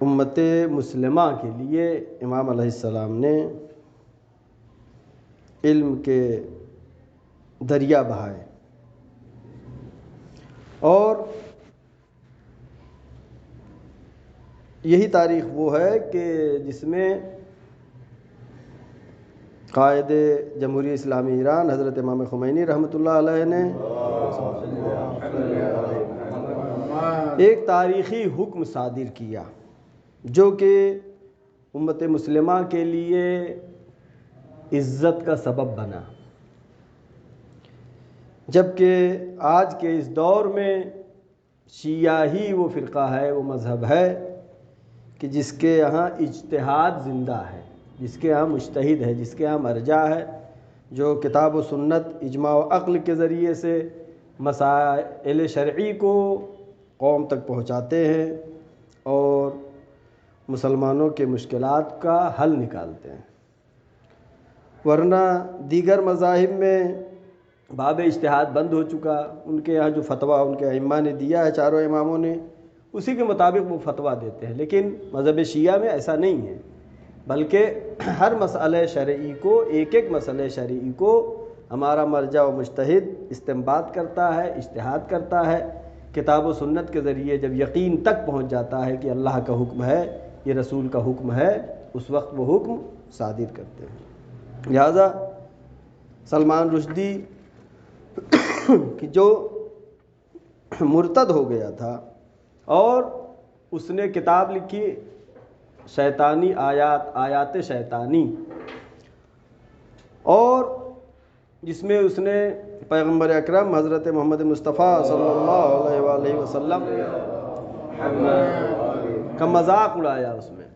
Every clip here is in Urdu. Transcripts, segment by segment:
امت مسلمہ کے لیے امام علیہ السلام نے علم کے دریا بہائے، اور یہی تاریخ وہ ہے کہ جس میں قائد جمہوریہ اسلامی ایران حضرت امام خمینی رحمۃ اللہ علیہ نے ایک تاریخی حکم صادر کیا جو کہ امت مسلمہ کے لیے عزت کا سبب بنا، جبکہ آج کے اس دور میں شیعہ ہی وہ فرقہ ہے، وہ مذہب ہے کہ جس کے یہاں اجتہاد زندہ ہے، جس کے یہاں مجتہد ہے، جس کے یہاں مرجع ہے، جو کتاب و سنت اجماع و عقل کے ذریعے سے مسائل شرعی کو قوم تک پہنچاتے ہیں اور مسلمانوں کے مشکلات کا حل نکالتے ہیں۔ ورنہ دیگر مذاہب میں باب اجتہاد بند ہو چکا، ان کے یہاں جو فتویٰ ان کے ائمہ نے دیا ہے، چاروں اماموں نے، اسی کے مطابق وہ فتویٰ دیتے ہیں، لیکن مذہب شیعہ میں ایسا نہیں ہے، بلکہ ہر مسئلہ شرعی کو، ایک ایک مسئلہ شرعی کو ہمارا مرجع و مجتہد استنباط کرتا ہے، اجتہاد کرتا ہے، کتاب و سنت کے ذریعے جب یقین تک پہنچ جاتا ہے کہ اللہ کا حکم ہے، یہ رسول کا حکم ہے، اس وقت وہ حکم صادر کرتے ہیں۔ لہذا سلمان رشدی کہ جو مرتد ہو گیا تھا اور اس نے کتاب لکھی شیطانی آیات شیطانی، اور جس میں اس نے پیغمبر اکرم حضرت محمد مصطفیٰ صلی اللہ علیہ وآلہ وسلم کا مذاق اڑایا، اس میں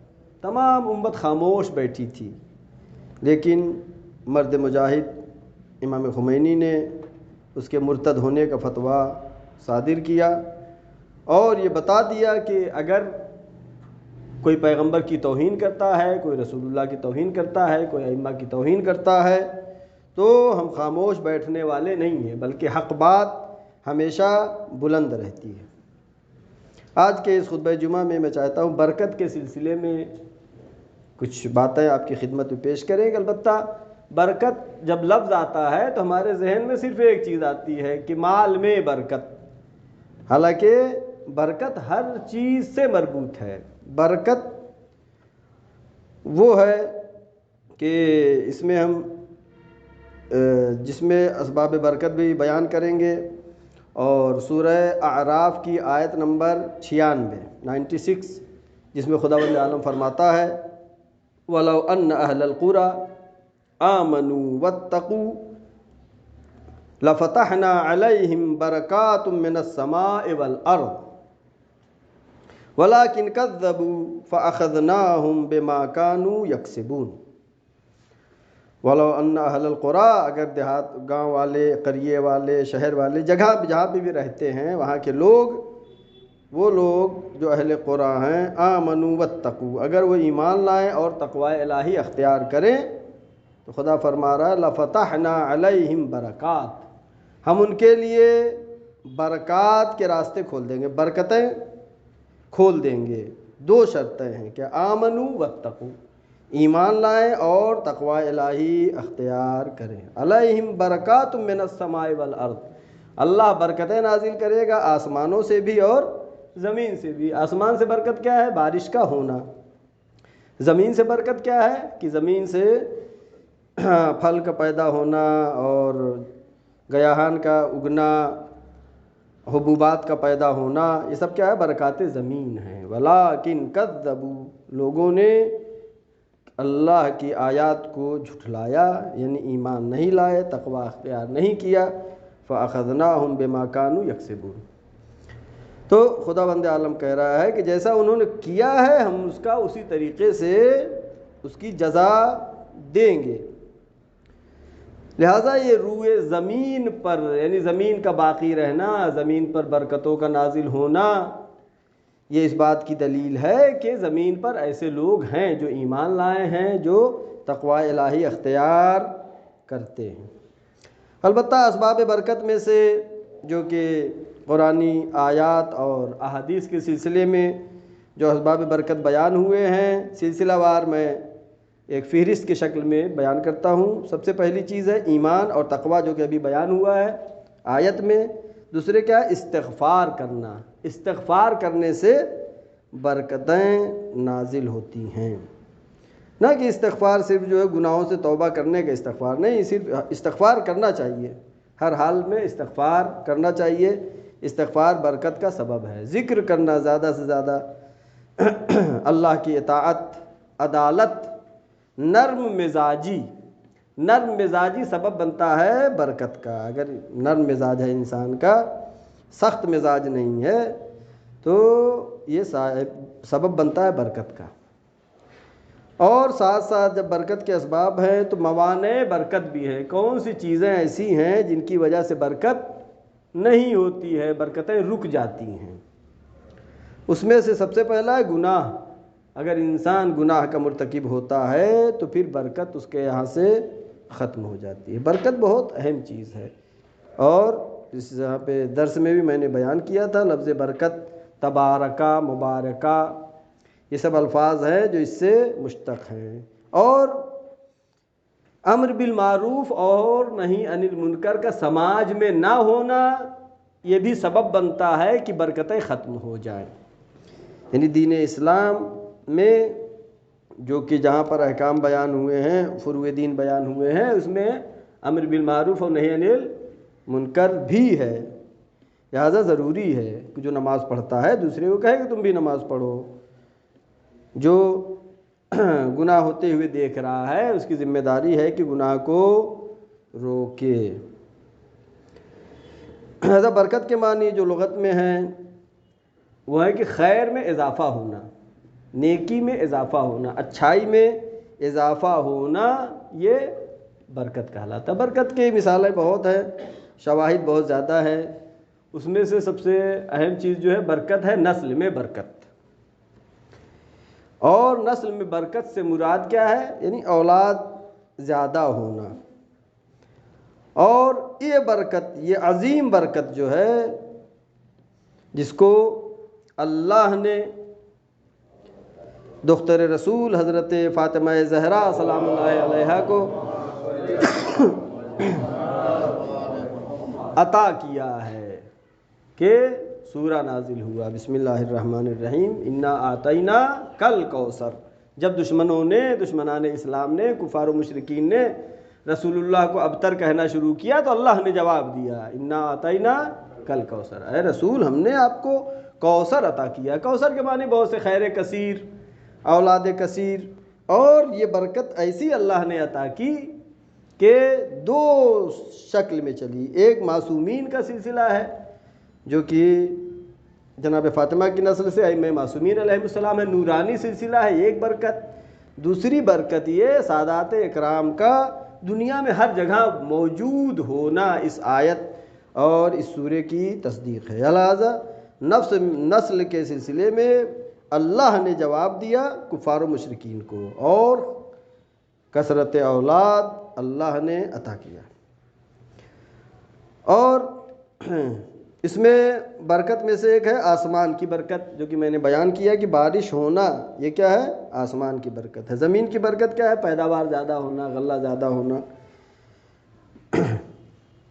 تمام امت خاموش بیٹھی تھی، لیکن مرد مجاہد امام خمینی نے اس کے مرتد ہونے کا فتویٰ صادر کیا اور یہ بتا دیا کہ اگر کوئی پیغمبر کی توہین کرتا ہے، کوئی رسول اللہ کی توہین کرتا ہے، کوئی ائمہ کی توہین کرتا ہے تو ہم خاموش بیٹھنے والے نہیں ہیں، بلکہ حق بات ہمیشہ بلند رہتی ہے۔ آج کے اس خطبہ جمعہ میں چاہتا ہوں برکت کے سلسلے میں کچھ باتیں آپ کی خدمت میں پیش کریں گے۔ البتہ برکت جب لفظ آتا ہے تو ہمارے ذہن میں صرف ایک چیز آتی ہے کہ مال میں برکت، حالانکہ برکت ہر چیز سے مربوط ہے۔ برکت وہ ہے کہ اس میں ہم جس میں اسباب برکت بھی بیان کریں گے، اور سورہ اعراف کی آیت نمبر 96 جس میں خداوند عالم فرماتا ہے وَلَوْ أَنَّ أَهْلَ الْقُرَىٰ آمَنُوا وَاتَّقُوا لَفَتَحْنَا عَلَيْهِمْ بَرَكَاتٌ مِّنَ السَّمَاءِ وَالْأَرْضِ وَلَٰكِنْ كَذَّبُوا فَأَخَذْنَاهُمْ بِمَا كَانُوا يَكْسِبُونَ۔ وَلَوْ أَنَّ أَهْلَ الْقُرَىٰ، اگر دیہات، گاؤں والے، قریے والے، شہر والے، جہاں پہ بھی رہتے ہیں وہاں کے لوگ، وہ لوگ جو اہل قرآن ہیں، آمنوا واتقوا، اگر وہ ایمان لائیں اور تقوی الہی اختیار کریں تو خدا فرما رہا ہے لفتحنا علیہم برکات، ہم ان کے لیے برکات کے راستے کھول دیں گے، برکتیں کھول دیں گے۔ دو شرطیں ہیں کہ آمنوا واتقوا، ایمان لائیں اور تقوی الہی اختیار کریں۔ علیہم برکات من السماء والارض، اللہ برکتیں نازل کرے گا آسمانوں سے بھی اور زمین سے بھی۔ آسمان سے برکت کیا ہے؟ بارش کا ہونا۔ زمین سے برکت کیا ہے؟ کہ زمین سے پھل کا پیدا ہونا اور گیاہان کا اگنا، حبوبات کا پیدا ہونا، یہ سب کیا ہے؟ برکات زمین ہیں۔ ولیکن کذبوا، لوگوں نے اللہ کی آیات کو جھٹلایا، یعنی ایمان نہیں لائے، تقوی اختیار نہیں کیا، فَأَخَذْنَاهُمْ بِمَا كَانُوا يَكْسِبُونَ۔ تو خداوند عالم کہہ رہا ہے کہ جیسا انہوں نے کیا ہے ہم اس کا اسی طریقے سے اس کی جزا دیں گے۔ لہٰذا یہ روئے زمین پر، یعنی زمین کا باقی رہنا، زمین پر برکتوں کا نازل ہونا، یہ اس بات کی دلیل ہے کہ زمین پر ایسے لوگ ہیں جو ایمان لائے ہیں، جو تقوی الہی اختیار کرتے ہیں۔ البتہ اسباب برکت میں سے جو کہ قرآنی آیات اور احادیث کے سلسلے میں جو اسباب برکت بیان ہوئے ہیں سلسلہ وار میں ایک فہرست کی شکل میں بیان کرتا ہوں۔ سب سے پہلی چیز ہے ایمان اور تقویٰ، جو کہ ابھی بیان ہوا ہے آیت میں۔ دوسرے کیا ہے؟ استغفار کرنا۔ استغفار کرنے سے برکتیں نازل ہوتی ہیں، نہ کہ استغفار صرف جو ہے گناہوں سے توبہ کرنے کا استغفار نہیں، صرف استغفار کرنا چاہیے، ہر حال میں استغفار کرنا چاہیے۔ استغفار برکت کا سبب ہے۔ ذکر کرنا زیادہ سے زیادہ، اللہ کی اطاعت، عدالت، نرم مزاجی سبب بنتا ہے برکت کا۔ اگر نرم مزاج ہے انسان کا، سخت مزاج نہیں ہے، تو یہ سبب بنتا ہے برکت کا۔ اور ساتھ ساتھ جب برکت کے اسباب ہیں تو موانع برکت بھی ہے۔ کون سی چیزیں ایسی ہیں جن کی وجہ سے برکت نہیں ہوتی ہے، برکتیں رک جاتی ہیں؟ اس میں سے سب سے پہلا ہے گناہ۔ اگر انسان گناہ کا مرتکب ہوتا ہے تو پھر برکت اس کے یہاں سے ختم ہو جاتی ہے۔ برکت بہت اہم چیز ہے، اور اس یہاں پہ درس میں بھی میں نے بیان کیا تھا، لفظ برکت، تبارکہ، مبارکہ، یہ سب الفاظ ہیں جو اس سے مشتق ہیں۔ اور امر بالمعروف اور نہی عن المنکر کا سماج میں نہ ہونا، یہ بھی سبب بنتا ہے کہ برکتیں ختم ہو جائیں۔ یعنی دین اسلام میں جو کہ جہاں پر احکام بیان ہوئے ہیں، فروع دین بیان ہوئے ہیں، اس میں امر بالمعروف اور نہی عن المنکر بھی ہے۔ لہذا ضروری ہے کہ جو نماز پڑھتا ہے دوسرے کو کہے کہ تم بھی نماز پڑھو۔ جو گناہ ہوتے ہوئے دیکھ رہا ہے اس کی ذمہ داری ہے کہ گناہ کو روکے۔ لہذا برکت کے معنی جو لغت میں ہیں وہ ہے کہ خیر میں اضافہ ہونا، نیکی میں اضافہ ہونا، اچھائی میں اضافہ ہونا، یہ برکت کہلاتا ہے۔ برکت کی مثالیں بہت ہیں، شواہد بہت زیادہ ہے۔ اس میں سے سب سے اہم چیز جو ہے برکت ہے نسل میں برکت۔ اور نسل میں برکت سے مراد کیا ہے؟ یعنی اولاد زیادہ ہونا۔ اور یہ برکت، یہ عظیم برکت جو ہے، جس کو اللہ نے دختر رسول حضرت فاطمہ زہرا سلام اللہ علیہا کو عطا کیا ہے کہ سورہ نازل ہوا، بسم اللہ الرحمن الرحیم، انا اعطینا کل کوثر۔ جب دشمنان اسلام نے، کفار و مشرکین نے رسول اللہ کو ابتر کہنا شروع کیا تو اللہ نے جواب دیا، انا اعطینا کل کوثر، اے رسول ہم نے آپ کو کوثر عطا کیا۔ کوثر کے معنی بہت سے، خیر کثیر، اولاد کثیر۔ اور یہ برکت ایسی اللہ نے عطا کی کہ دو شکل میں چلی۔ ایک معصومین کا سلسلہ ہے جو کہ جناب فاطمہ کی نسل سے ائمہ معصومین علیہ السلام ہے، نورانی سلسلہ ہے، ایک برکت۔ دوسری برکت یہ سادات اکرام کا دنیا میں ہر جگہ موجود ہونا، اس آیت اور اس سورے کی تصدیق ہے۔ لہذا نسل کے سلسلے میں اللہ نے جواب دیا کفار و مشرکین کو، اور کثرت اولاد اللہ نے عطا کیا۔ اور اس میں برکت میں سے ایک ہے آسمان کی برکت، جو کہ میں نے بیان کیا کہ بارش ہونا یہ کیا ہے؟ آسمان کی برکت ہے۔ زمین کی برکت کیا ہے؟ پیداوار زیادہ ہونا، غلہ زیادہ ہونا۔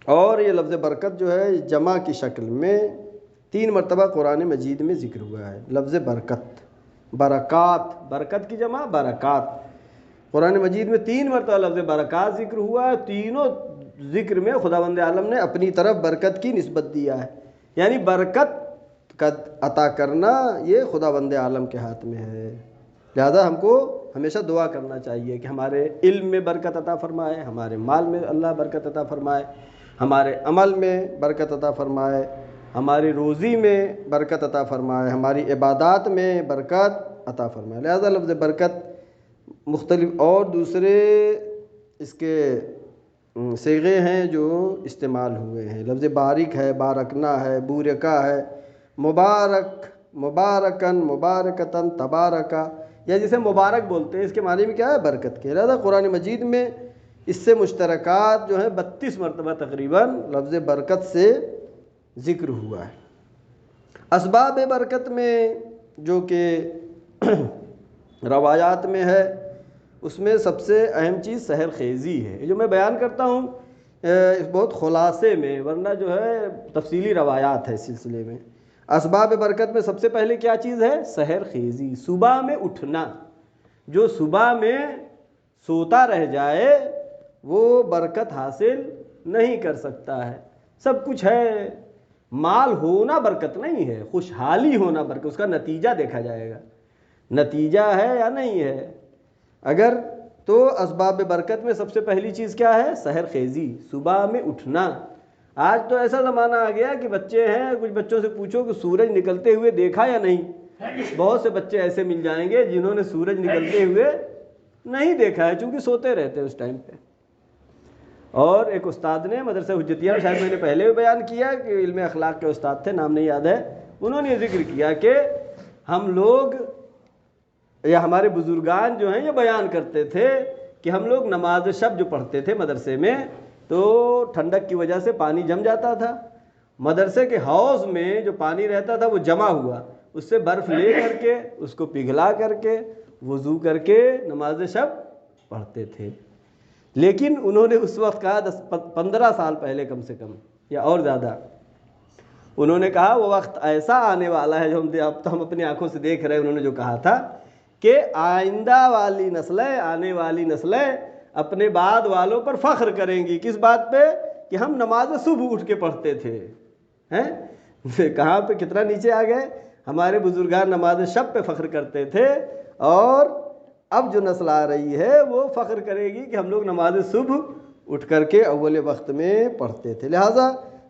اور یہ لفظ برکت جو ہے جمع کی شکل میں 3 مرتبہ قرآن مجید میں ذکر ہوا ہے۔ لفظ برکت، برکات، برکت کی جمع برکات، قرآن مجید میں 3 مرتبہ لفظ برکات ذکر ہوا ہے۔ تینوں ذکر میں خداوند عالم نے اپنی طرف برکت کی نسبت دیا ہے، یعنی برکت کا عطا کرنا یہ خداوند عالم کے ہاتھ میں ہے۔ لہذا ہم کو ہمیشہ دعا کرنا چاہیے کہ ہمارے علم میں برکت عطا فرمائے، ہمارے مال میں اللہ برکت عطا فرمائے، ہمارے عمل میں برکت عطا فرمائے، ہماری روزی میں برکت عطا فرمائے، ہماری عبادات میں برکت عطا فرمائے۔ لہذا لفظ برکت مختلف اور دوسرے اس کے صیغے ہیں جو استعمال ہوئے ہیں۔ لفظ بارک ہے، بارکنا ہے، بورکا ہے، مبارک، مبارکن، مبارکتن، تبارکا، یا جسے مبارک بولتے ہیں، اس کے معنی میں کیا ہے؟ برکت کے۔ لہذا قرآن مجید میں اس سے مشترکات جو ہیں 32 مرتبہ تقریباً لفظ برکت سے ذکر ہوا ہے۔ اسباب برکت میں جو کہ روایات میں ہے، اس میں سب سے اہم چیز سحر خیزی ہے، جو میں بیان کرتا ہوں بہت خلاصے میں، ورنہ جو ہے تفصیلی روایات ہے اس سلسلے میں۔ اسباب برکت میں سب سے پہلے کیا چیز ہے؟ سحر خیزی، صبح میں اٹھنا۔ جو صبح میں سوتا رہ جائے وہ برکت حاصل نہیں کر سکتا ہے۔ سب کچھ ہے، مال ہونا برکت نہیں ہے، خوشحالی ہونا برکت، اس کا نتیجہ دیکھا جائے گا، نتیجہ ہے یا نہیں ہے۔ اگر تو اسباب برکت میں سب سے پہلی چیز کیا ہے؟ سحر خیزی، صبح میں اٹھنا۔ آج تو ایسا زمانہ آ گیا کہ بچے ہیں، کچھ بچوں سے پوچھو کہ سورج نکلتے ہوئے دیکھا یا نہیں، بہت سے بچے ایسے مل جائیں گے جنہوں نے سورج نکلتے ہوئے نہیں دیکھا ہے، چونکہ سوتے رہتے ہیں اس ٹائم پہ۔ اور ایک استاد نے مدرسہ حجتیہ میں، شاید میں نے پہلے بھی بیان کیا کہ علم اخلاق کے استاد تھے، نام نہیں یاد ہے، انہوں نے یہ ذکر کیا کہ ہم لوگ یا ہمارے بزرگان جو ہیں یہ بیان کرتے تھے کہ ہم لوگ نماز شب جو پڑھتے تھے مدرسے میں تو ٹھنڈک کی وجہ سے پانی جم جاتا تھا، مدرسے کے حوض میں جو پانی رہتا تھا وہ جمع ہوا، اس سے برف لے کر کے اس کو پگھلا کر کے وضو کر کے نماز شب پڑھتے تھے۔ لیکن انہوں نے اس وقت کہا 15 سال پہلے کم سے کم یا اور زیادہ، انہوں نے کہا وہ وقت ایسا آنے والا ہے جو ہم اپنی آنکھوں سے دیکھ رہے ہیں، انہوں نے جو کہا تھا کہ آئندہ والی نسلیں، آنے والی نسلیں اپنے بعد والوں پر فخر کریں گی، کس بات پہ؟ کہ ہم نماز صبح اٹھ کے پڑھتے تھے۔ کہاں پہ کتنا نیچے آ گئے؟ ہمارے بزرگان نماز شب پہ فخر کرتے تھے، اور اب جو نسل آ رہی ہے وہ فخر کرے گی کہ ہم لوگ نماز صبح اٹھ کر کے اول وقت میں پڑھتے تھے۔ لہٰذا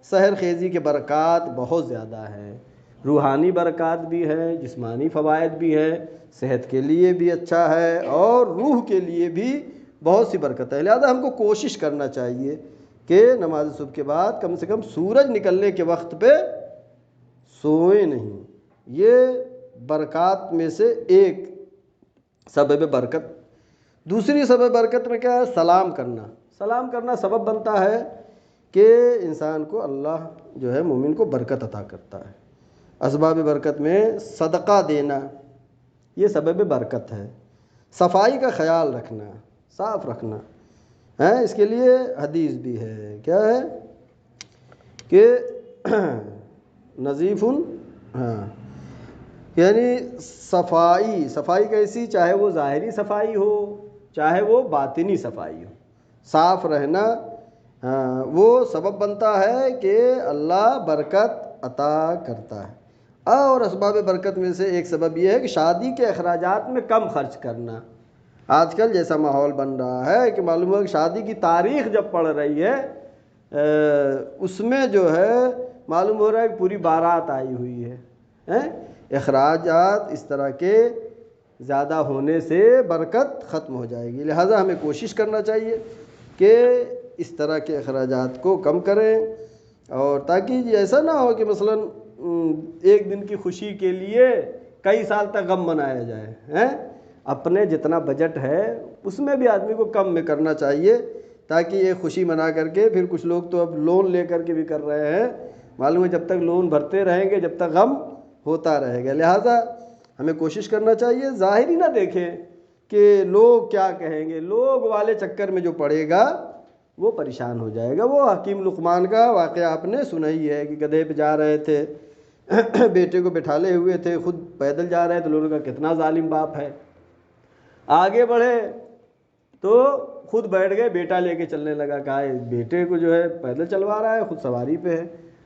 سحر خیزی کے برکات بہت زیادہ ہیں، روحانی برکات بھی ہے، جسمانی فوائد بھی ہے، صحت کے لیے بھی اچھا ہے، اور روح کے لیے بھی بہت سی برکت ہے۔ لہٰذا ہم کو کوشش کرنا چاہیے کہ نماز صبح کے بعد کم سے کم سورج نکلنے کے وقت پہ سوئیں نہیں۔ یہ برکات میں سے ایک سبب برکت۔ دوسری سبب برکت میں کیا ہے؟ سلام کرنا۔ سلام کرنا سبب بنتا ہے کہ انسان کو اللہ جو ہے مومن کو برکت عطا کرتا ہے۔ اسباب برکت میں صدقہ دینا یہ سبب برکت ہے۔ صفائی کا خیال رکھنا، صاف رکھنا ہے، اس کے لیے حدیث بھی ہے، کیا ہے کہ نظیف یعنی صفائی کیسی؟ چاہے وہ ظاہری صفائی ہو چاہے وہ باطنی صفائی ہو، صاف رہنا وہ سبب بنتا ہے کہ اللہ برکت عطا کرتا ہے۔ اور اسباب برکت میں سے ایک سبب یہ ہے کہ شادی کے اخراجات میں کم خرچ کرنا۔ آج کل جیسا ماحول بن رہا ہے کہ معلوم ہے کہ شادی کی تاریخ جب پڑ رہی ہے اس میں جو ہے معلوم ہو رہا ہے کہ پوری بارات آئی ہوئی ہے۔ اخراجات اس طرح کے زیادہ ہونے سے برکت ختم ہو جائے گی۔ لہٰذا ہمیں کوشش کرنا چاہیے کہ اس طرح کے اخراجات کو کم کریں، اور تاکہ ایسا نہ ہو کہ مثلا ایک دن کی خوشی کے لیے کئی سال تک غم منایا جائے۔ اپنے جتنا بجٹ ہے اس میں بھی آدمی کو کم میں کرنا چاہیے، تاکہ یہ خوشی منا کر کے پھر کچھ لوگ تو اب لون لے کر کے بھی کر رہے ہیں، معلوم ہے جب تک لون بھرتے رہیں گے جب تک غم ہوتا رہے گا۔ لہٰذا ہمیں کوشش کرنا چاہیے ظاہری نہ دیکھیں کہ لوگ کیا کہیں گے، لوگ والے چکر میں جو پڑے گا وہ پریشان ہو جائے گا۔ وہ حکیم لقمان کا واقعہ آپ نے سنا ہی ہے کہ گدھے پہ جا رہے تھے، بیٹے کو بٹھالے ہوئے تھے، خود پیدل جا رہے تھے، لوگوں کا کتنا ظالم باپ ہے۔ آگے بڑھے تو خود بیٹھ گئے، بیٹا لے کے چلنے لگا، کہا بیٹے کو جو ہے پیدل چلوا رہا ہے، خود سواری پہ ہے۔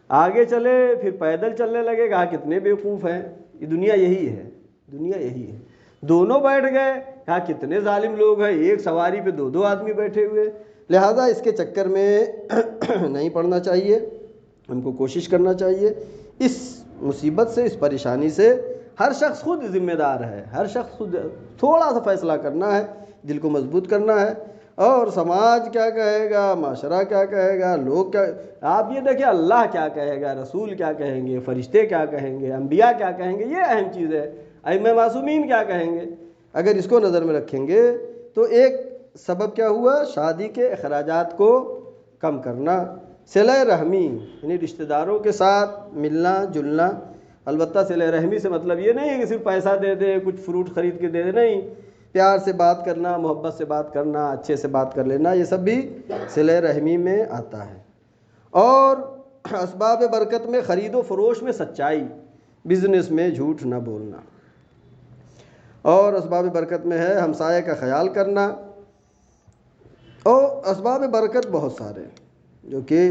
آگے چلے پھر پیدل چلنے لگے، کہا کتنے بیوقوف ہیں، یہ دنیا یہی ہے، دنیا یہی ہے۔ دونوں بیٹھ گئے، کہا کتنے ظالم لوگ ہیں، ایک سواری پہ دو آدمی بیٹھے ہوئے۔ لہٰذا اس کے چکر میں نہیں پڑنا چاہیے، ہم کو کوشش کرنا چاہیے۔ اس مصیبت سے، اس پریشانی سے ہر شخص خود ذمہ دار ہے، ہر شخص خود تھوڑا سا فیصلہ کرنا ہے، دل کو مضبوط کرنا ہے۔ اور سماج کیا کہے گا، معاشرہ کیا کہے گا، لوگ کیا، آپ یہ دیکھیں اللہ کیا کہے گا، رسول کیا کہیں گے، فرشتے کیا کہیں گے، انبیاء کیا کہیں گے، یہ اہم چیز ہے۔ ائمہ معصومین کیا کہیں گے، اگر اس کو نظر میں رکھیں گے تو ایک سبب کیا ہوا؟ شادی کے اخراجات کو کم کرنا، صلہ رحمی یعنی رشتہ داروں کے ساتھ ملنا جلنا، البتہ صلہ رحمی سے مطلب یہ نہیں ہے کہ صرف پیسہ دے دے، کچھ فروٹ خرید کے دے دے، نہیں، پیار سے بات کرنا، محبت سے بات کرنا، اچھے سے بات کر لینا، یہ سب بھی صلہ رحمی میں آتا ہے۔ اور اسباب برکت میں خرید و فروش میں سچائی، بزنس میں جھوٹ نہ بولنا۔ اور اسباب برکت میں ہے ہمسائے کا خیال کرنا۔ اور اسباب برکت بہت سارے ہیں جو کہ،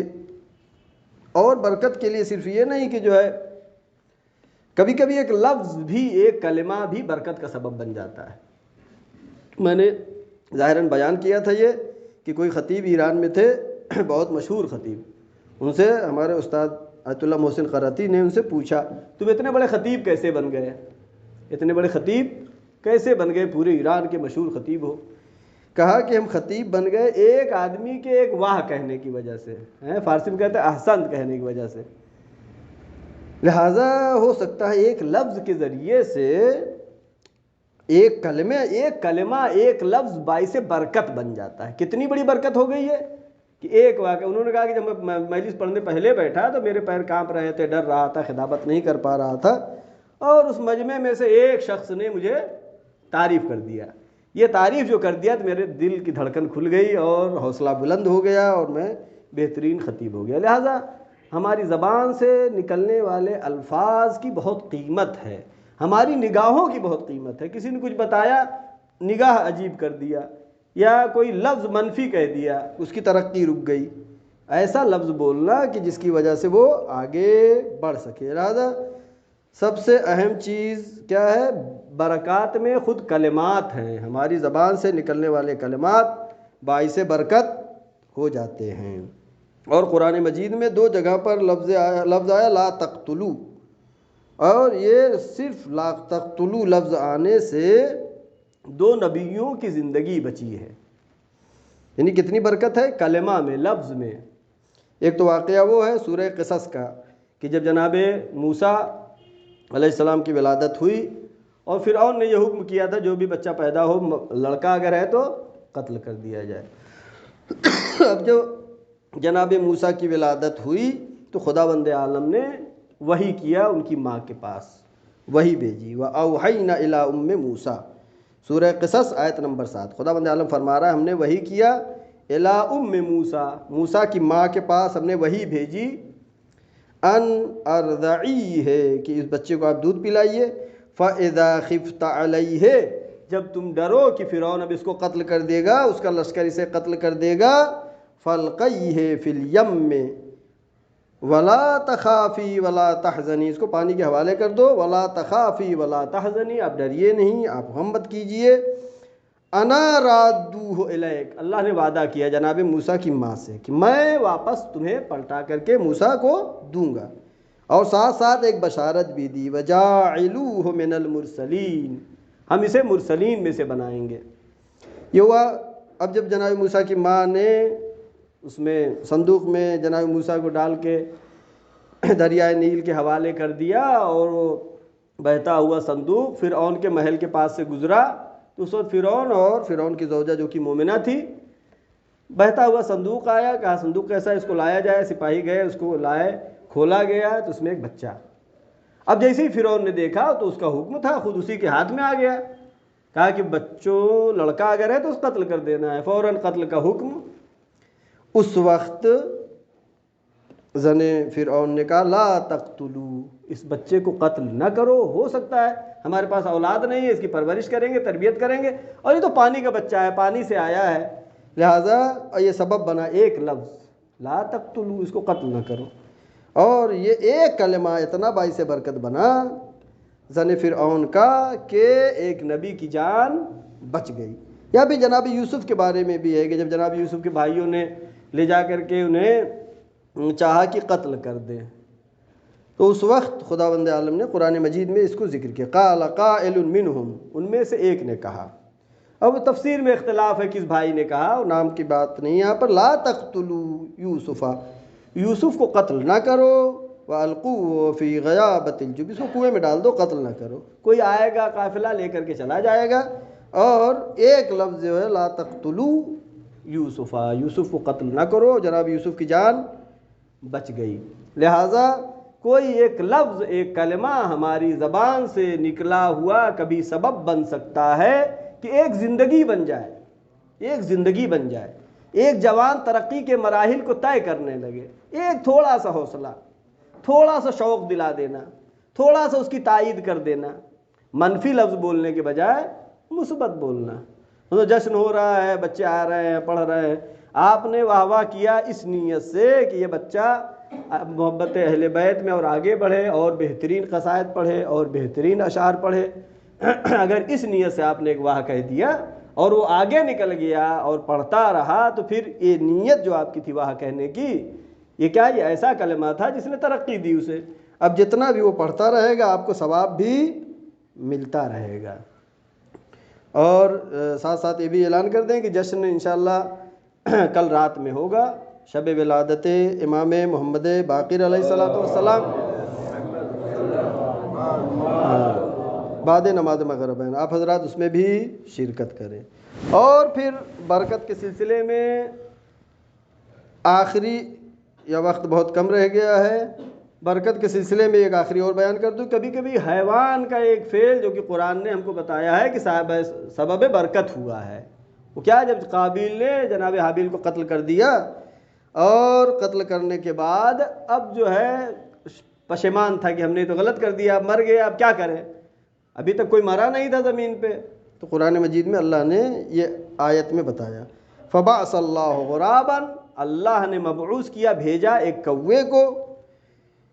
اور برکت کے لیے صرف یہ نہیں کہ جو ہے، کبھی کبھی ایک لفظ بھی، ایک کلمہ بھی برکت کا سبب بن جاتا ہے۔ میں نے ظاہراً بیان کیا تھا یہ کہ کوئی خطیب ایران میں تھے، بہت مشہور خطیب، ان سے ہمارے استاد آیت اللہ محسن قراتی نے ان سے پوچھا تم اتنے بڑے خطیب کیسے بن گئے، اتنے بڑے خطیب کیسے بن گئے، پورے ایران کے مشہور خطیب ہو؟ کہا کہ ہم خطیب بن گئے ایک آدمی کے ایک واہ کہنے کی وجہ سے، فارسی میں کہتے ہیں احسن کہنے کی وجہ سے۔ لہٰذا ہو سکتا ہے ایک لفظ کے ذریعے سے، ایک کلمہ ایک لفظ باعث برکت بن جاتا ہے۔ کتنی بڑی برکت ہو گئی ہے کہ ایک واقعہ، انہوں نے کہا کہ جب میں مجلس پڑھنے پہلے بیٹھا تو میرے پیر کانپ رہے تھے، ڈر رہا تھا، خطابت نہیں کر پا رہا تھا، اور اس مجمع میں سے ایک شخص نے مجھے تعریف کر دیا۔ یہ تعریف جو کر دیا تو میرے دل کی دھڑکن کھل گئی اور حوصلہ بلند ہو گیا اور میں بہترین خطیب ہو گیا۔ لہٰذا ہماری زبان سے نکلنے والے الفاظ کی بہت قیمت ہے، ہماری نگاہوں کی بہت قیمت ہے۔ کسی نے کچھ بتایا، نگاہ عجیب کر دیا، یا کوئی لفظ منفی کہہ دیا، اس کی ترقی رک گئی، ایسا لفظ بولنا کہ جس کی وجہ سے وہ آگے بڑھ سکے۔ لہٰذا سب سے اہم چیز کیا ہے؟ برکات میں خود کلمات ہیں، ہماری زبان سے نکلنے والے کلمات باعث برکت ہو جاتے ہیں۔ اور قرآن مجید میں 2 جگہ پر لفظ آیا لا تقتلو، اور یہ صرف لا تقتلو لفظ آنے سے 2 نبیوں کی زندگی بچی ہے۔ یعنی کتنی برکت ہے کلمہ میں، لفظ میں۔ ایک تو واقعہ وہ ہے سورہ قصص کا کہ جب جناب موسیٰ علیہ السلام کی ولادت ہوئی اور فرعون نے یہ حکم کیا تھا جو بھی بچہ پیدا ہو، لڑکا اگر ہے تو قتل کر دیا جائے۔ اب جو جناب موسیٰ کی ولادت ہوئی تو خداوند عالم نے وحی کیا ان کی ماں کے پاس، وحی بھیجی، وَأَوْحَيْنَا إِلَىٰ أُمِّ موسیٰ، سورہ قصص آیت نمبر 7۔ خداوند عالم فرما رہا ہے ہم نے وحی کیا اِلیٰ أُمِّ موسیٰ، موسیٰ کی ماں کے پاس ہم نے وحی بھیجی، ان ارضعیہ ہے کہ اس بچے کو آپ دودھ پلائیے، فَإِذَا خِفْتَ عَلَيْهِ، جب تم ڈرو کہ فرعون اب اس کو قتل کر دے گا، اس کا لشکر اسے قتل کر دے گا، فَالْقَيْهِ فِي الْيَمِّ وَلَا تَخَافِي وَلَا تَحْزَنِي، اس کو پانی کے حوالے کر دو، وَلَا تَخَافِي وَلَا تَحْزَنِي، آپ ڈریے نہیں، آپ غم مت کیجئے، انا رادوہ الیک، اللہ نے وعدہ کیا جناب موسیٰ کی ماں سے کہ میں واپس تمہیں پلٹا کر کے موسیٰ کو دوں گا، اور ساتھ ساتھ ایک بشارت بھی دی، وَجَاعِلُوهُ مِنَ الْمُرْسَلِينَ، ہم اسے مرسلین میں سے بنائیں گے۔ یہ ہوا اب جب جناب موسیٰ کی ماں نے اس میں صندوق میں جناب موسیٰ کو ڈال کے دریائے نیل کے حوالے کر دیا، اور وہ بہتا ہوا صندوق فرعون کے محل کے پاس سے گزرا، تو اس وقت فرعون اور فرعون کی زوجہ جو کہ مومنہ تھی، بہتا ہوا صندوق آیا، کہا صندوق کیسا ہے، اس کو لایا جائے، سپاہی گئے، اس کو لائے، کھولا گیا تو اس میں ایک بچہ۔ اب جیسے ہی فرعون نے دیکھا تو اس کا حکم تھا خود اسی کے ہاتھ میں آ گیا، کہا کہ بچوں لڑکا اگر ہے تو اس قتل کر دینا ہے، فوراً قتل کا حکم۔ اس وقت زن فرعون نے کہا لا تقتلو، اس بچے کو قتل نہ کرو، ہو سکتا ہے ہمارے پاس اولاد نہیں ہے، اس کی پرورش کریں گے، تربیت کریں گے، اور یہ تو پانی کا بچہ ہے، پانی سے آیا ہے، لہٰذا یہ سبب بنا ایک لفظ لا تقتلو، اس کو قتل نہ کرو، اور یہ ایک کلمہ اتنا باعث برکت بنا زن فرعون کا کہ ایک نبی کی جان بچ گئی۔ یا بھی جناب یوسف کے بارے میں بھی ہے کہ جب جناب یوسف کے بھائیوں نے لے جا کر کے انہیں چاہا کہ قتل کر دیں، تو اس وقت خداوند عالم نے قرآن مجید میں اس کو ذکر کیا، قال قائل منہم، ان میں سے ایک نے کہا۔ اب تفسیر میں اختلاف ہے کس بھائی نے کہا، اور نام کی بات نہیں یہاں پر، لا تقتلوا یوسفا، یوسف کو قتل نہ کرو، وَأَلْقُوهُ فِي غَيَابَتِ الْجُبِّ، اس کو کنویں میں ڈال دو، قتل نہ کرو، کوئی آئے گا قافلہ لے کر کے چلا جائے گا، اور ایک لفظ جو ہے لا تقتلوا یوسفا، یوسف کو قتل نہ کرو، جناب یوسف کی جان بچ گئی۔ لہٰذا کوئی ایک لفظ ایک کلمہ ہماری زبان سے نکلا ہوا کبھی سبب بن سکتا ہے کہ ایک زندگی بن جائے، ایک زندگی بن جائے، ایک جوان ترقی کے مراحل کو طے کرنے لگے۔ ایک تھوڑا سا حوصلہ، تھوڑا سا شوق دلا دینا، تھوڑا سا اس کی تائید کر دینا، منفی لفظ بولنے کے بجائے مثبت بولنا۔ جشن ہو رہا ہے، بچے آ رہے ہیں، پڑھ رہے ہیں، آپ نے واہ واہ کیا اس نیت سے کہ یہ بچہ محبت اہل بیت میں اور آگے بڑھے اور بہترین قصائد پڑھے اور بہترین اشعار پڑھے۔ اگر اس نیت سے آپ نے ایک واہ کہہ دیا اور وہ آگے نکل گیا اور پڑھتا رہا، تو پھر یہ نیت جو آپ کی تھی واہ کہنے کی، یہ کیا، یہ ایسا کلمہ تھا جس نے ترقی دی اسے۔ اب جتنا بھی وہ پڑھتا رہے گا آپ کو ثواب بھی ملتا رہے گا۔ اور ساتھ ساتھ یہ بھی اعلان کر دیں کہ جشن انشاءاللہ کل رات میں ہوگا، شب ولادت امام محمد باقر علیہ السلام، بعد نماز مغرب ہے، آپ حضرات اس میں بھی شرکت کریں۔ اور پھر برکت کے سلسلے میں آخری، یا وقت بہت کم رہ گیا ہے، برکت کے سلسلے میں ایک آخری اور بیان کر دوں۔ کبھی کبھی حیوان کا ایک فعل جو کہ قرآن نے ہم کو بتایا ہے کہ سبب برکت ہوا ہے، وہ کیا، جب قابیل نے جناب حابیل کو قتل کر دیا اور قتل کرنے کے بعد اب جو ہے پشیمان تھا کہ ہم نے تو غلط کر دیا، اب مر گیا، اب کیا کریں، ابھی تک کوئی مرا نہیں تھا زمین پہ، تو قرآن مجید میں اللہ نے یہ آیت میں بتایا، فبعث اللہ غرابا، اللہ نے مبعوث کیا، بھیجا ایک کوے کو،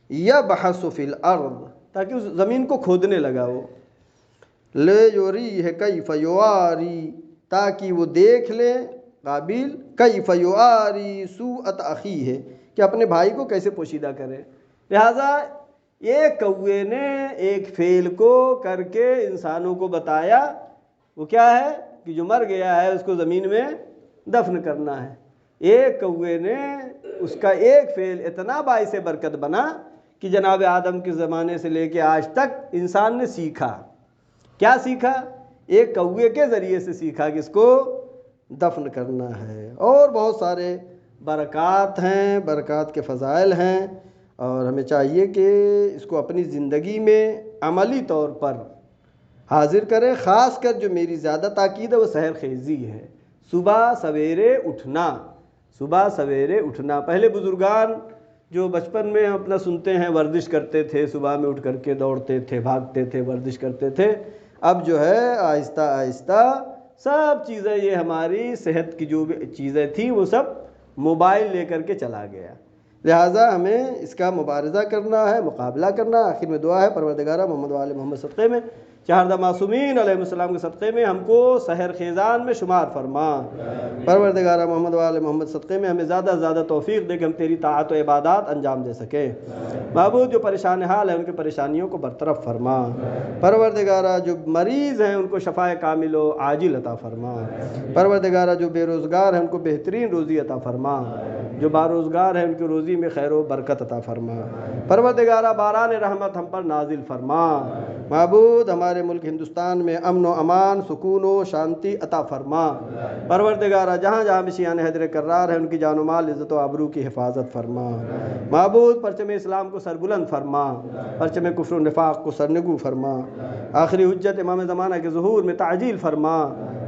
یبحث فی الارض، تاکہ اس زمین کو کھودنے لگا، وہ لیریہ کیف یواری، تاکہ وہ دیکھ لے قابیل کیف یواری سوءۃ اخیہ، کہ اپنے بھائی کو کیسے پوشیدہ کرے۔ لہٰذا ایک کوے نے ایک فعل کو کر کے انسانوں کو بتایا، وہ کیا ہے کہ جو مر گیا ہے اس کو زمین میں دفن کرنا ہے۔ ایک کوے نے، اس کا ایک فعل اتنا باعث برکت بنا کہ جناب آدم کے زمانے سے لے کے آج تک انسان نے سیکھا، کیا سیکھا، ایک کوے کے ذریعے سے سیکھا کہ اس کو دفن کرنا ہے۔ اور بہت سارے برکات ہیں، برکات کے فضائل ہیں، اور ہمیں چاہیے کہ اس کو اپنی زندگی میں عملی طور پر حاضر کریں۔ خاص کر جو میری زیادہ تاکید ہے وہ سحر خیزی ہے، صبح سویرے اٹھنا، صبح سویرے اٹھنا۔ پہلے بزرگان جو بچپن میں اپنا سنتے ہیں ورزش کرتے تھے، صبح میں اٹھ کر کے دوڑتے تھے، بھاگتے تھے، ورزش کرتے تھے، اب جو ہے آہستہ آہستہ سب چیزیں، یہ ہماری صحت کی جو بھی چیزیں تھیں وہ سب موبائل لے کر کے چلا گیا، لہٰذا ہمیں اس کا مبارزہ کرنا ہے، مقابلہ کرنا۔ آخر میں دعا ہے، پروردگارہ محمد وآل محمد صدقے میں، چہاردہ معصومین علیہ السلام کے صدقے میں ہم کو سحر خیزان میں شمار فرما۔ پروردگارہ محمد وآل محمد صدقے میں ہمیں زیادہ سے زیادہ توفیق دے کہ ہم تیری طاعت و عبادات انجام دے سکیں۔ معبود جو پریشان حال ہیں ان کی پریشانیوں کو برطرف فرما۔ پروردگارہ جو مریض ہیں ان کو شفائے کامل و عاجل عطا فرما۔ پروردگارہ جو بے روزگار ہیں ان کو بہترین روزی عطا فرما، جو باروزگار ہیں ان کی روزی میں خیر و برکت عطا فرما۔ پروردگارہ باران رحمت ہم پر نازل فرما۔ معبود ہمارے ملک ہندوستان میں امن و امان، سکون و شانتی عطا فرما۔ پروردگارہ جہاں جہاں بھی شیعان حیدر کرار ہیں ان کی جان و مال، عزت و آبرو کی حفاظت فرما۔ معبود پرچم اسلام کو سربلند فرما، پرچم کفر و نفاق کو سرنگو فرما۔ آخری حجت امام زمانہ کے ظہور میں تعجیل فرما،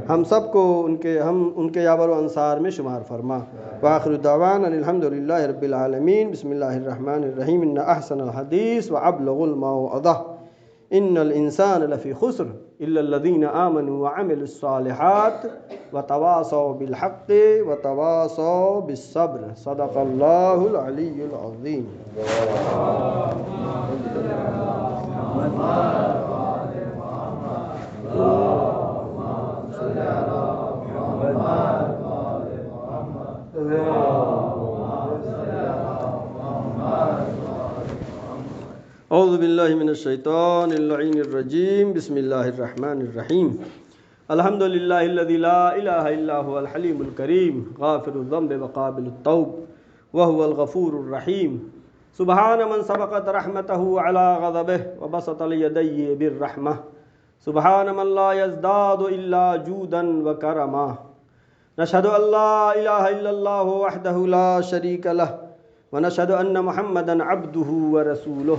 ہم سب کو ان کے یاور و انصار میں شمار فرما۔ وآخر دعوانا الحمد للہ رب العالمین۔ بسم اللہ الرحمن الرحیم۔ ان احسن الحدیث وابلغ الموعظہ ان الانسان لفی خسر الا الذین آمنوا وعملوا الصالحات وتواصوا بالحق وتواصوا بالصبر۔ صدق اللہ العلی العظیم۔ اعوذ باللہ من الشیطان اللعین الرجیم۔ بسم اللہ الرحمن الرحیم۔ الحمد للہ الذی لا الہ الا هو الحلیم الکریم، غافر الذنب وقابل التوب وهو الغفور الرحیم۔ سبحان من سبقت رحمتہ علی غضبہ وبسط الیدی بالرحمہ، سبحان من لا یزداد الا جودا وکرما۔ نشہد ان لا الہ الا اللہ وحدہ لا شریک لہ ونشهد أن محمدا عبده ورسوله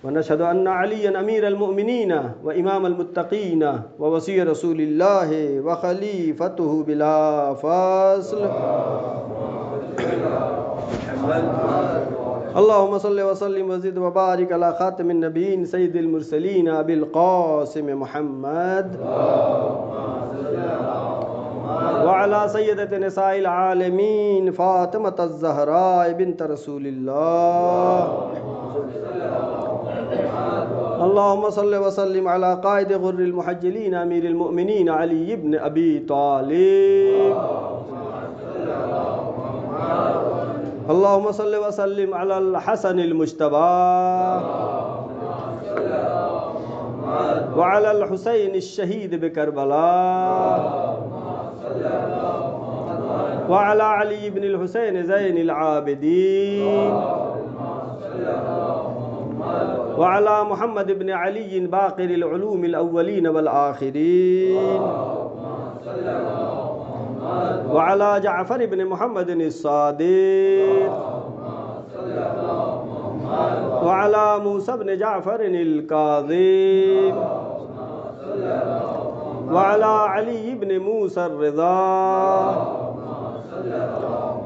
ونشهد أن عليا أمير المؤمنين وإمام المتقين ووصي رسول الله وخليفته بلا فاصل. اللهم صل وسلم وزد وبارك على خاتم النبيين سيد المرسلين أبي القاسم محمد وعلى سيدة نساء العالمين فاطمة الزهراء بنت رسول الله. اللهم صل وسلم على قائد غر المحجلين أمير المؤمنين علي بن أبي طالب. اللهم صل وسلم على الحسن المجتبى وعلى الحسين الشهيد بكربلاء وعلى علي بن الحسين زين العابدين وعلى محمد بن علي باقر العلوم الأولين والآخرين وعلى جعفر بن محمد الصادق وعلى موسى بن جعفر الكاظم وعلى علي بن موسى الرضا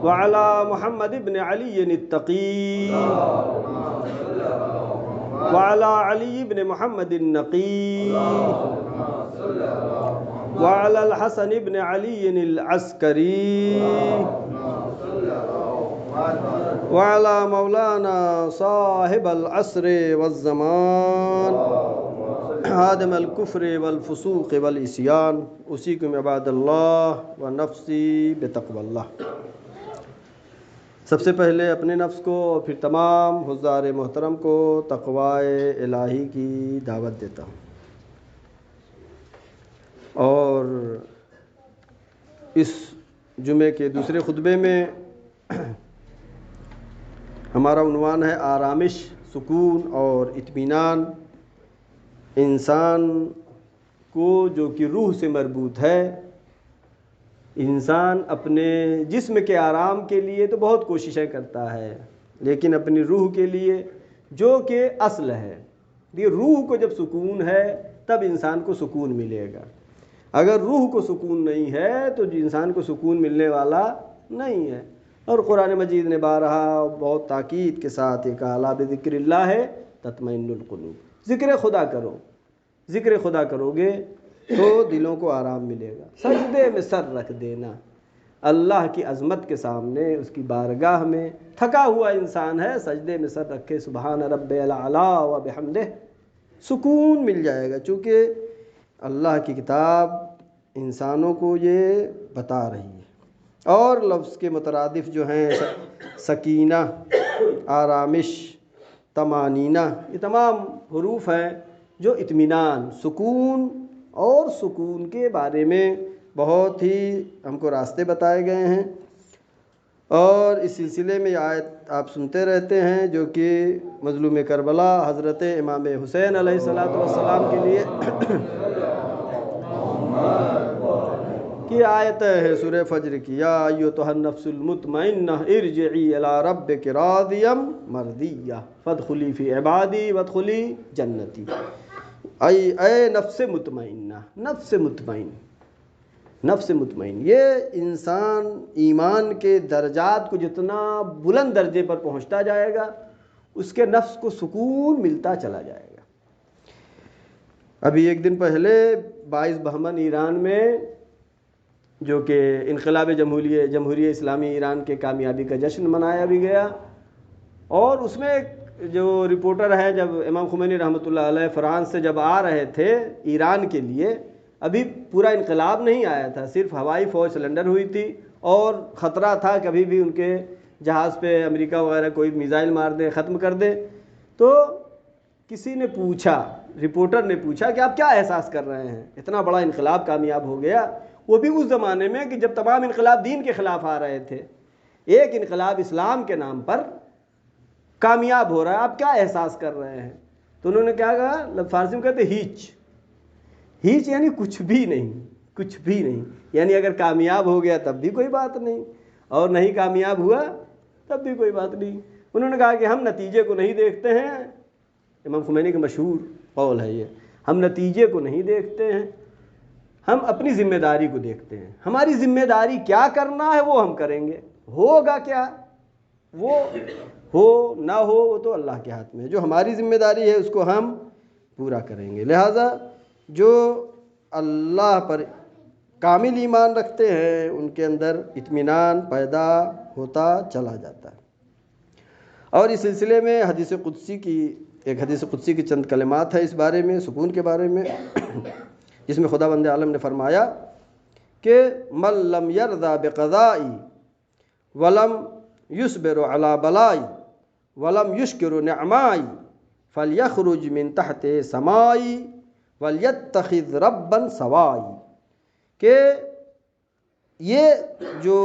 وعلى محمد بن علي التقي وعلى علي بن محمد النقي وعلى الحسن بن علي العسكري وعلى مولانا صاحب العصر والزمان آدم الكفر والفسوق والعصيان. أوصيكم عباد الله ونفسي بتقوى اللہ. سب سے پہلے اپنے نفس کو اور پھر تمام حضار محترم کو تقوی الہی کی دعوت دیتا ہوں. اور اس جمعے کے دوسرے خطبے میں ہمارا عنوان ہے آرامش، سکون اور اطمینان. انسان کو جو کہ روح سے مربوط ہے، انسان اپنے جسم کے آرام کے لیے تو بہت کوششیں کرتا ہے، لیکن اپنی روح کے لیے جو کہ اصل ہے، یہ روح کو جب سکون ہے تب انسان کو سکون ملے گا. اگر روح کو سکون نہیں ہے تو انسان کو سکون ملنے والا نہیں ہے. اور قرآن مجید نے بارہا بہت تاکید کے ساتھ یہ کہا الا بذکر اللہ تطمئن القلوب. ذکر خدا کرو، ذکر خدا کرو گے تو دلوں کو آرام ملے گا. سجدے میں سر رکھ دینا، اللہ کی عظمت کے سامنے، اس کی بارگاہ میں تھکا ہوا انسان ہے، سجدے میں سر رکھے سبحان رب الاعلی و بحمدہ، سکون مل جائے گا. چونکہ اللہ کی کتاب انسانوں کو یہ بتا رہی ہے. اور لفظ کے مترادف جو ہیں سکینہ، آرامش، طمانینہ، یہ تمام حروف ہیں جو اطمینان، سکون اور سکون کے بارے میں بہت ہی ہم کو راستے بتائے گئے ہیں. اور اس سلسلے میں یہ آیت آپ سنتے رہتے ہیں جو کہ مظلوم کربلا حضرت امام حسین علیہ السلام کے لیے کی آیت ہے سورہ فجر کی. یا ایتھا النفس المطمئنہ ارجعی الی ربک راضیہ مرضیہ فادخلی فی عبادی وادخلی جنتی. اے نفس مطمئنہ، نفس مطمئن، نفس مطمئن. یہ انسان ایمان کے درجات کو جتنا بلند درجے پر پہنچتا جائے گا اس کے نفس کو سکون ملتا چلا جائے گا. ابھی ایک دن پہلے 22 بہمن ایران میں جو کہ انقلاب جمہوریہ اسلامی ایران کے کامیابی کا جشن منایا بھی گیا. اور اس میں جو رپورٹر ہیں، جب امام خمینی رحمۃ اللہ علیہ فرانس سے جب آ رہے تھے ایران کے لیے، ابھی پورا انقلاب نہیں آیا تھا، صرف ہوائی فوج سلنڈر ہوئی تھی اور خطرہ تھا کبھی بھی ان کے جہاز پہ امریکہ وغیرہ کوئی میزائل مار دے، ختم کر دے. تو کسی نے پوچھا، رپورٹر نے پوچھا کہ آپ کیا احساس کر رہے ہیں، اتنا بڑا انقلاب کامیاب ہو گیا، وہ بھی اس زمانے میں کہ جب تمام انقلاب دین کے خلاف آ رہے تھے، ایک انقلاب اسلام کے نام پر کامیاب ہو رہا ہے، آپ کیا احساس کر رہے ہیں؟ تو انہوں نے کیا کہا، فارسی میں کہتے ہیچ. ہیچ یعنی کچھ بھی نہیں، کچھ بھی نہیں. یعنی اگر کامیاب ہو گیا تب بھی کوئی بات نہیں، اور نہیں کامیاب ہوا تب بھی کوئی بات نہیں. انہوں نے کہا کہ ہم نتیجے کو نہیں دیکھتے ہیں، امام خمینی کا مشہور قول ہے یہ، ہم نتیجے کو نہیں دیکھتے ہیں، ہم اپنی ذمہ داری کو دیکھتے ہیں، ہماری ذمہ داری کیا کرنا ہے وہ ہم کریں گے، ہوگا کیا وہ ہو نہ ہو وہ تو اللہ کے ہاتھ میں ہے، جو ہماری ذمہ داری ہے اس کو ہم پورا کریں گے۔ لہٰذا جو اللہ پر کامل ایمان رکھتے ہیں ان کے اندر اطمینان پیدا ہوتا چلا جاتا ہے۔ اور اس سلسلے میں حدیث قدسی کی چند کلمات ہیں اس بارے میں، سکون کے بارے میں، جس میں خدا بند عالم نے فرمایا کہ من لم یرضى بقضائی ولم یصبر علی بلائی ولم یشکر نعمائی فلیخرج من تحت سمائی ولیتخذ ربا سوائی، کہ یہ جو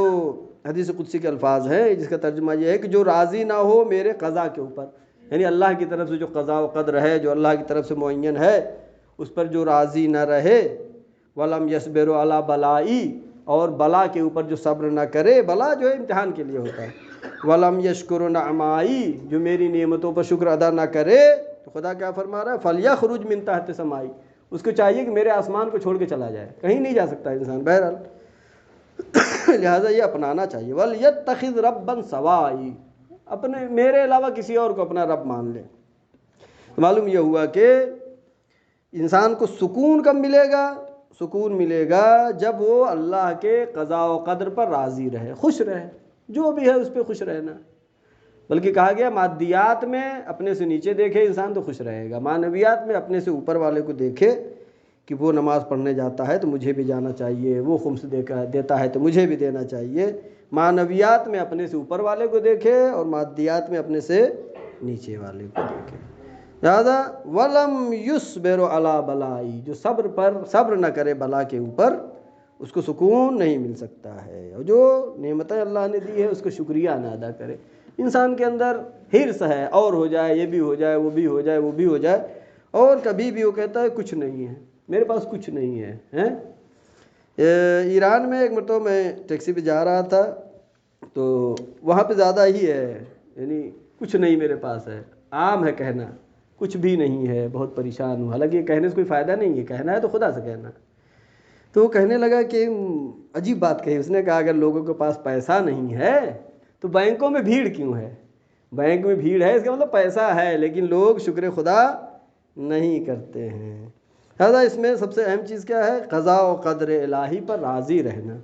حدیث قدسی کے الفاظ ہیں جس کا ترجمہ یہ ہے کہ جو راضی نہ ہو میرے قضا کے اوپر، یعنی اللہ کی طرف سے جو قضا و قدر ہے، جو اللہ کی طرف سے معین ہے اس پر جو راضی نہ رہے، ولم یصبر علی بلائی، اور بلا کے اوپر جو صبر نہ کرے، بلا جو ہے امتحان کے لیے ہوتا ہے، ولم یشکر نعمائی، جو میری نعمتوں پر شکر ادا نہ کرے، تو خدا کیا فرما رہا ہے، فلیخرج من تحت سمائی، اس کو چاہیے کہ میرے آسمان کو چھوڑ کے چلا جائے، کہیں نہیں جا سکتا انسان بہرحال، لہٰذا یہ اپنانا چاہیے، وَلْيَتَّخِذْ رَبًّا سَوَائی، اپنے میرے علاوہ کسی اور کو اپنا رب مان لے۔ معلوم یہ ہوا کہ انسان کو سکون کب ملے گا؟ سکون ملے گا جب وہ اللہ کے قضاء و قدر پر راضی رہے، خوش رہے، جو بھی ہے اس پہ خوش رہنا۔ بلکہ کہا گیا مادیات میں اپنے سے نیچے دیکھے انسان تو خوش رہے گا، معنویات میں اپنے سے اوپر والے کو دیکھے کہ وہ نماز پڑھنے جاتا ہے تو مجھے بھی جانا چاہیے، وہ خمس دیتا ہے تو مجھے بھی دینا چاہیے، معنویات میں اپنے سے اوپر والے کو دیکھے اور مادیات میں اپنے سے نیچے والے کو دیکھے۔ لہذا وَلَمْ يُصْبِرُ عَلَى بَلَائی، جو صبر نہ کرے بلا کے اوپر، اس کو سکون نہیں مل سکتا ہے، اور جو نعمتیں اللہ نے دی ہے اس کو شکریہ نہ ادا کرے۔ انسان کے اندر حرص ہے، اور ہو جائے، یہ بھی ہو جائے، وہ بھی ہو جائے، وہ بھی ہو جائے، اور کبھی بھی وہ کہتا ہے کچھ نہیں ہے، میرے پاس کچھ نہیں ہے۔ ایران میں ایک مرتبہ میں ٹیکسی پہ جا رہا تھا تو وہاں پہ زیادہ ہی ہے، یعنی کچھ نہیں میرے پاس ہے، عام ہے کہنا کچھ بھی نہیں ہے، بہت پریشان ہوں، حالانکہ یہ کہنے سے کوئی فائدہ نہیں ہے، کہنا ہے تو خدا سے کہنا۔ تو وہ کہنے لگا کہ عجیب بات کہی، اس نے کہا اگر لوگوں کے پاس پیسہ نہیں ہے تو بینکوں میں بھیڑ کیوں ہے؟ بینک میں بھیڑ ہے اس کا مطلب پیسہ ہے، لیکن لوگ شکر خدا نہیں کرتے ہیں۔ لہذا اس میں سب سے اہم چیز کیا ہے؟ قضاء و قدر الہی پر راضی رہنا۔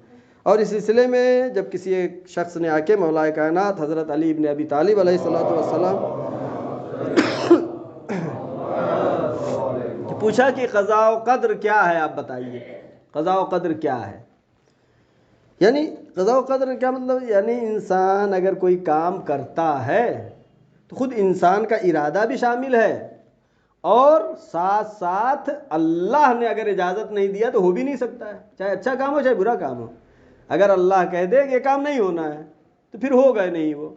اور اس سلسلے میں جب کسی ایک شخص نے آ کے مولا کائنات حضرت علی ابن ابی طالب علیہ السلام پوچھا کہ قضاء و قدر کیا ہے، آپ بتائیے قضاء و قدر کیا ہے؟ یعنی قضاء و قدر کیا مطلب؟ یعنی انسان اگر کوئی کام کرتا ہے تو خود انسان کا ارادہ بھی شامل ہے، اور ساتھ ساتھ اللہ نے اگر اجازت نہیں دیا تو ہو بھی نہیں سکتا ہے، چاہے اچھا کام ہو چاہے برا کام ہو، اگر اللہ کہہ دے کہ یہ کام نہیں ہونا ہے تو پھر ہوگا نہیں وہ۔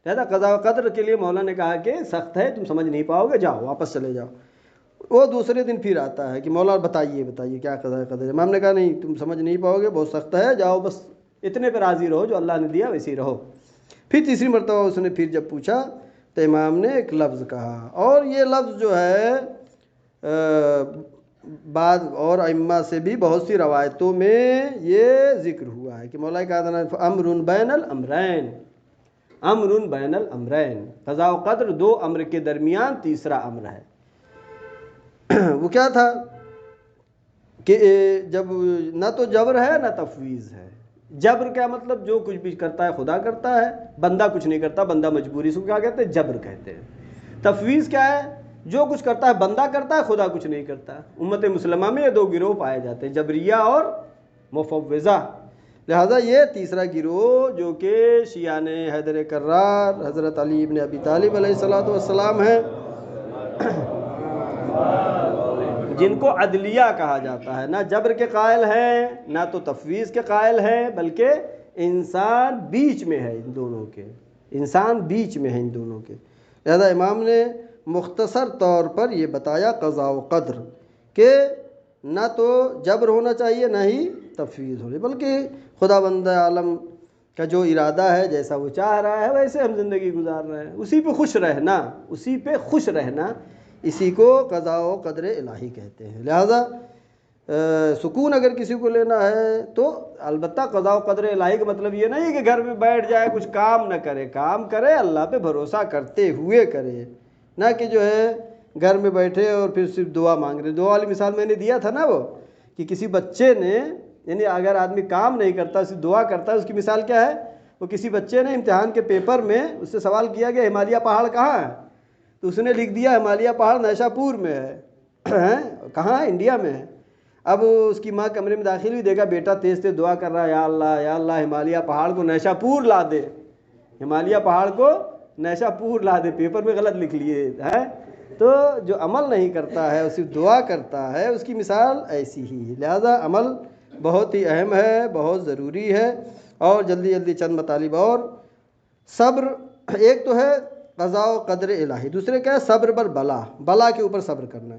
لہذا قضاء و قدر کے لیے مولا نے کہا کہ سخت ہے، تم سمجھ نہیں پاؤ گے، جاؤ واپس چلے جاؤ۔ وہ دوسرے دن پھر آتا ہے کہ مولا بتائیے کیا قضاء قدر ہے؟ امام نے کہا نہیں تم سمجھ نہیں پاؤ گے، بہت سخت ہے، جاؤ بس اتنے پہ راضی رہو، جو اللہ نے دیا ویسے ہی رہو۔ پھر تیسری مرتبہ اس نے پھر جب پوچھا تو امام نے ایک لفظ کہا، اور یہ لفظ جو ہے بعد اور ائمہ سے بھی بہت سی روایتوں میں یہ ذکر ہوا ہے کہ مولا کائنات امر بین الامرین، امر بین الامرین، قضاء و قدر دو امر کے درمیان تیسرا امر ہے۔ وہ کیا تھا کہ جب نہ تو جبر ہے نہ تفویض ہے۔ جبر کیا مطلب؟ جو کچھ بھی کرتا ہے خدا کرتا ہے، بندہ کچھ نہیں کرتا، بندہ مجبوری سے، کیا کہتے ہیں؟ جبر کہتے ہیں۔ تفویض کیا ہے؟ جو کچھ کرتا ہے بندہ کرتا ہے، خدا کچھ نہیں کرتا۔ امت مسلمہ میں یہ دو گروہ پائے جاتے ہیں، جبریہ اور مفوضہ۔ لہٰذا یہ تیسرا گروہ جو کہ شیعہ حیدر کرار حضرت علی ابن ابی طالب علیہ السلام ہیں، جن کو عدلیہ کہا جاتا ہے، نہ جبر کے قائل ہیں نہ تو تفویض کے قائل ہیں، بلکہ انسان بیچ میں ہے ان دونوں کے، انسان بیچ میں ہے ان دونوں کے۔ لہذا امام نے مختصر طور پر یہ بتایا قضاء و قدر کہ نہ تو جبر ہونا چاہیے نہ ہی تفویض ہو، بلکہ خدا بند عالم کا جو ارادہ ہے، جیسا وہ چاہ رہا ہے ویسے ہم زندگی گزار رہے ہیں، اسی پہ خوش رہنا، اسی پہ خوش رہنا، اسی کو قضاء و قدر الہی کہتے ہیں۔ لہذا سکون اگر کسی کو لینا ہے تو البتہ قضاء و قدر الہی کا مطلب یہ نہیں کہ گھر میں بیٹھ جائے کچھ کام نہ کرے، کام کرے اللہ پہ بھروسہ کرتے ہوئے کرے، نہ کہ جو ہے گھر میں بیٹھے اور پھر صرف دعا مانگ رہے۔ دعا والی مثال میں نے دیا تھا نا وہ، کہ کسی بچے نے، یعنی اگر آدمی کام نہیں کرتا صرف دعا کرتا ہے، اس کی مثال کیا ہے؟ وہ کسی بچے نے امتحان کے پیپر میں اس سے سوال کیا گیا ہمالیہ پہاڑ کہاں ہے، تو اس نے لکھ دیا ہمالیہ پہاڑ نیشا پور میں ہے۔ کہاں ہے؟ انڈیا میں ہے۔ اب اس کی ماں کمرے میں داخل ہوئی، دیکھا بیٹا تیز تیز دعا کر رہا ہے، یا اللہ ہمالیہ پہاڑ کو نیشا پور لا دے، ہمالیہ پہاڑ کو نیشا پور لا دے، پیپر میں غلط لکھ لیے ہے۔ تو جو عمل نہیں کرتا ہے، صرف دعا کرتا ہے، اس کی مثال ایسی ہی ہے۔ لہذا عمل بہت ہی اہم ہے، بہت ضروری ہے۔ اور جلدی جلدی چند مطالب اور، صبر ایک تو ہے قضاء و قدر الہی، دوسرے کیا ہے؟ صبر بر بلا، بلا کے اوپر صبر کرنا،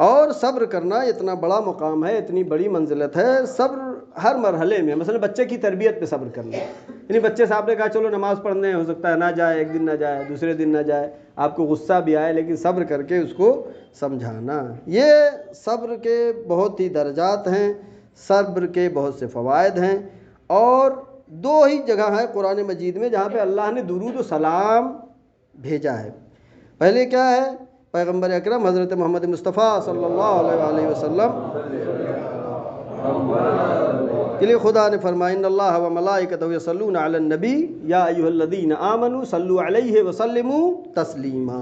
اور صبر کرنا اتنا بڑا مقام ہے، اتنی بڑی منزلت ہے۔ صبر ہر مرحلے میں، مثلا بچے کی تربیت پہ صبر کرنا، یعنی بچے صاحب نے کہا چلو نماز پڑھنے، ہو سکتا ہے نہ جائے، ایک دن نہ جائے، دوسرے دن نہ جائے، آپ کو غصہ بھی آئے، لیکن صبر کر کے اس کو سمجھانا۔ یہ صبر کے بہت ہی درجات ہیں، صبر کے بہت سے فوائد ہیں، اور دو ہی جگہ ہے قرآن مجید میں جہاں پہ اللہ نے درود و سلام بھیجا ہے۔ پہلے کیا ہے؟ پیغمبر اکرم حضرت محمد مصطفیٰ صلی اللہ علیہ وآلہ وسلم کے لیے خدا نے فرمایا ان اللہ و ملائکتہ یصلون علی النبی یا ایھا الذین آمنوا صلوا علیہ وسلموا تسلیما۔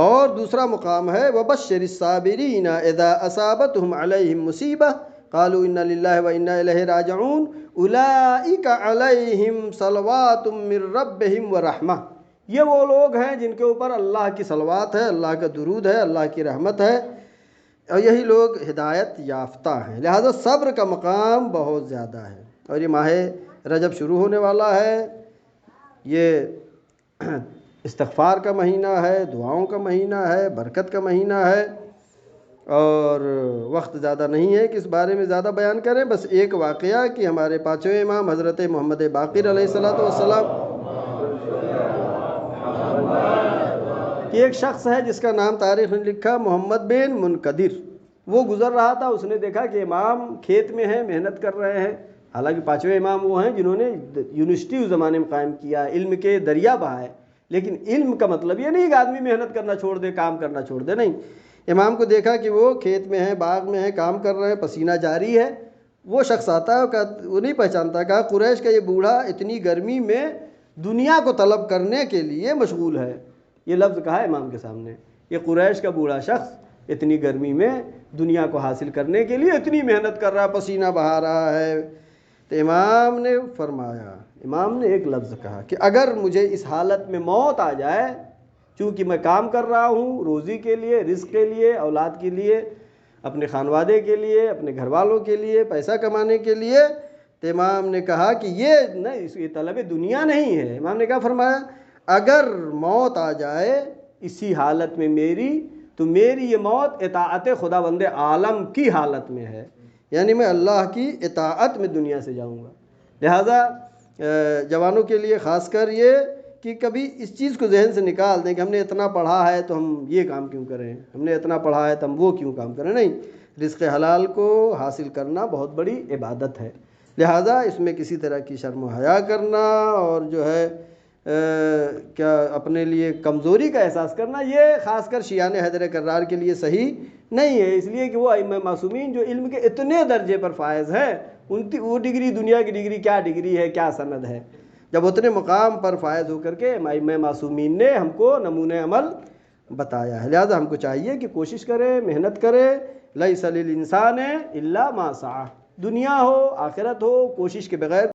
اور دوسرا مقام ہے وبشر الصابرین اذا اصابتهم علیہم مصیبہ قالوا انا للہ و انا الیہ راجعون اولئک علیہم صلوات من ربہم ورحمہ۔ یہ وہ لوگ ہیں جن کے اوپر اللہ کی صلوات ہے، اللہ کا درود ہے، اللہ کی رحمت ہے، اور یہی لوگ ہدایت یافتہ ہیں۔ لہذا صبر کا مقام بہت زیادہ ہے۔ اور یہ ماہ رجب شروع ہونے والا ہے، یہ استغفار کا مہینہ ہے، دعاؤں کا مہینہ ہے، برکت کا مہینہ ہے، اور وقت زیادہ نہیں ہے کہ اس بارے میں زیادہ بیان کریں۔ بس ایک واقعہ کہ ہمارے پانچویں امام حضرت محمد باقر علیہ السلام کہ ایک شخص ہے جس کا نام تاریخ نے لکھا محمد بن منقدر، وہ گزر رہا تھا، اس نے دیکھا کہ امام کھیت میں ہیں، محنت کر رہے ہیں۔ حالانکہ پانچویں امام وہ ہیں جنہوں نے یونیورسٹی اس زمانے میں قائم کیا، علم کے دریا بہائے، لیکن علم کا مطلب یہ نہیں کہ آدمی محنت کرنا چھوڑ دے، کام کرنا چھوڑ دے، نہیں۔ امام کو دیکھا کہ وہ کھیت میں ہیں، باغ میں ہیں، کام کر رہے ہیں، پسینہ جاری ہے۔ وہ شخص آتا ہے، وہ نہیں پہچانتا، کہا قریش کا یہ بوڑھا اتنی گرمی میں دنیا کو طلب کرنے کے لیے مشغول ہے۔ یہ لفظ کہا ہے امام کے سامنے، یہ قریش کا بوڑھا شخص اتنی گرمی میں دنیا کو حاصل کرنے کے لیے اتنی محنت کر رہا، پسینہ بہا رہا ہے۔ تو امام نے فرمایا، امام نے ایک لفظ کہا کہ اگر مجھے اس حالت میں موت آ جائے، چونکہ میں کام کر رہا ہوں روزی کے لیے، رزق کے لیے، اولاد کے لیے، اپنے خانوادے کے لیے، اپنے گھر والوں کے لیے، پیسہ کمانے کے لیے، تو امام نے کہا کہ یہ طلب دنیا نہیں ہے۔ امام نے کہا فرمایا اگر موت آ جائے اسی حالت میں میری، تو میری یہ موت اطاعت خداوند عالم کی حالت میں ہے، یعنی میں اللہ کی اطاعت میں دنیا سے جاؤں گا۔ لہذا جوانوں کے لیے خاص کر یہ کہ کبھی اس چیز کو ذہن سے نکال دیں کہ ہم نے اتنا پڑھا ہے تو ہم یہ کام کیوں کریں، ہم نے اتنا پڑھا ہے تو ہم وہ کیوں کام کریں، نہیں۔ رزق حلال کو حاصل کرنا بہت بڑی عبادت ہے، لہذا اس میں کسی طرح کی شرم و حیا کرنا اور جو ہے کیا اپنے لیے کمزوری کا احساس کرنا، یہ خاص کر شیعان حیدر کرار کے لیے صحیح نہیں ہے، اس لیے کہ وہ ائمہ معصومین جو علم کے اتنے درجے پر فائز ہیں، وہ ڈگری دنیا کی ڈگری کیا ڈگری ہے، کیا سند ہے، جب اتنے مقام پر فائز ہو کر کے ائمہ معصومین نے ہم کو نمونۂ عمل بتایا ہے۔ لہذا ہم کو چاہیے کہ کوشش کرے، محنت کرے، لیس للانسان الا ما سعی، دنیا ہو آخرت ہو، کوشش کے بغیر